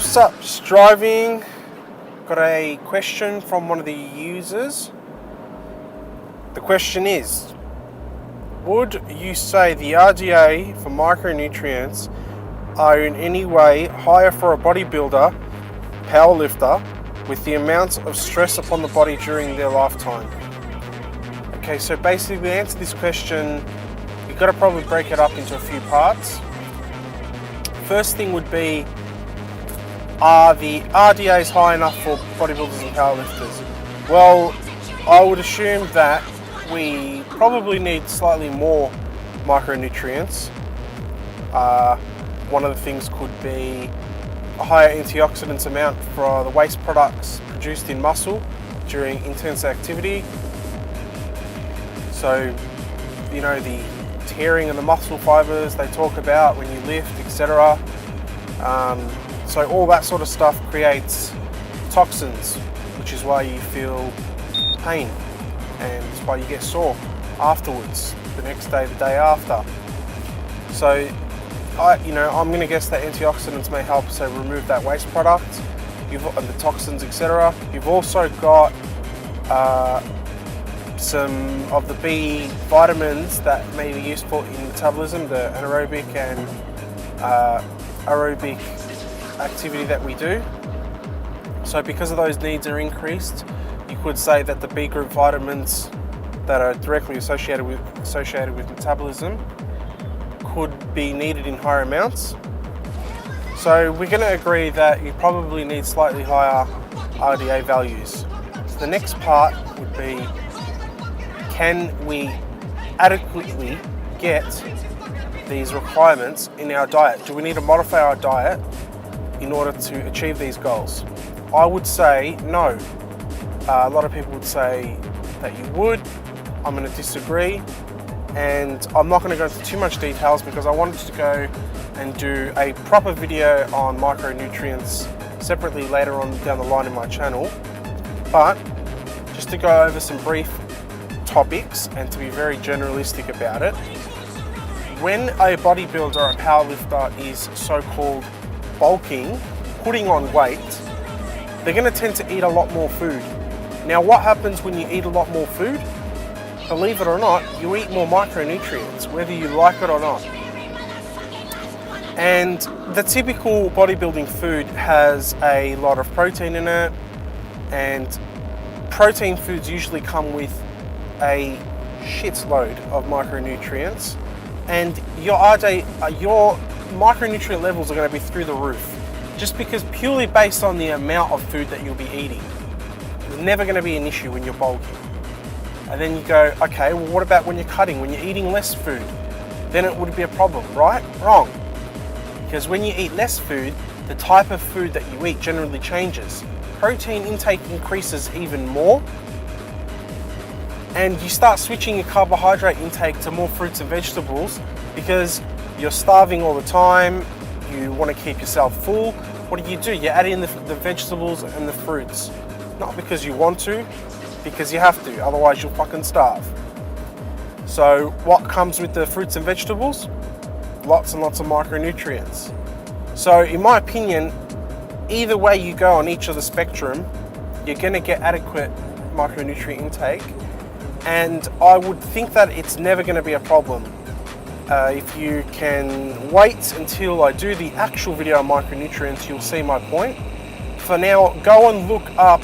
What's up? Just driving. Got a question from one of the users. The question is, would you say the RDA for micronutrients are in any way higher for a bodybuilder, powerlifter, with the amount of stress upon the body during their lifetime? Okay, so basically to answer this question, you've got to probably break it up into a few parts. First thing would be, are the RDAs high enough for bodybuilders and powerlifters? Well, I would assume that we probably need slightly more micronutrients. One of the things could be a higher antioxidants amount for the waste products produced in muscle during intense activity. So, you know, the tearing of the muscle fibers they talk about when you lift, etc. So all that sort of stuff creates toxins, which is why you feel pain, and it's why you get sore afterwards, the next day, the day after. So, I'm going to guess that antioxidants may help, so remove that waste product, the toxins, etc. You've also got some of the B vitamins that may be useful in metabolism, the anaerobic and aerobic activity that we do. So because of those needs are increased, you could say that the B group vitamins that are directly associated with metabolism could be needed in higher amounts. So we're going to agree that you probably need slightly higher RDA values. So the next part would be, can we adequately get these requirements in our diet? Do we need to modify our diet in order to achieve these goals? I would say no. A lot of people would say that you would. I'm going to disagree, and I'm not going to go into too much details because I wanted to go and do a proper video on micronutrients separately later on down the line in my channel. But just to go over some brief topics and to be very generalistic about it, when a bodybuilder or a powerlifter is so-called bulking, putting on weight, they're going to tend to eat a lot more food. Now, what happens when you eat a lot more food? Believe it or not, you eat more micronutrients, whether you like it or not. And the typical bodybuilding food has a lot of protein in it, and protein foods usually come with a shitload of micronutrients, and your micronutrient levels are going to be through the roof, just because purely based on the amount of food that you'll be eating. It's never going to be an issue when you're bulking. And then you go, okay, well, what about when you're cutting, when you're eating less food? Then it would be a problem, right? Wrong. Because when you eat less food, the type of food that you eat generally changes. Protein intake increases even more, and you start switching your carbohydrate intake to more fruits and vegetables because you're starving all the time, you want to keep yourself full. What do? You add in the vegetables and the fruits. Not because you want to, because you have to, otherwise you'll fucking starve. So what comes with the fruits and vegetables? Lots and lots of micronutrients. So in my opinion, either way you go on each of the spectrum, you're going to get adequate micronutrient intake. And I would think that it's never going to be a problem. If you can wait until I do the actual video on micronutrients, you'll see my point. For now, go and look up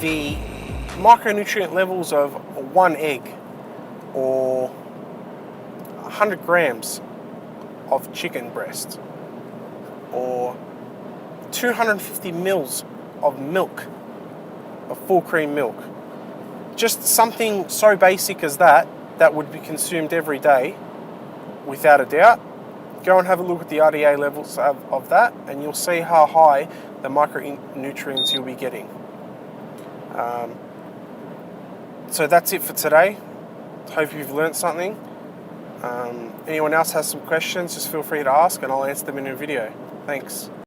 the micronutrient levels of one egg or 100 grams of chicken breast or 250 mils of milk, of full cream milk. Just something so basic as that would be consumed every day, without a doubt. Go and have a look at the RDA levels of that, and you'll see how high the micronutrients you'll be getting. So that's it for today. Hope you've learnt something. Anyone else has some questions, just feel free to ask and I'll answer them in a video. Thanks.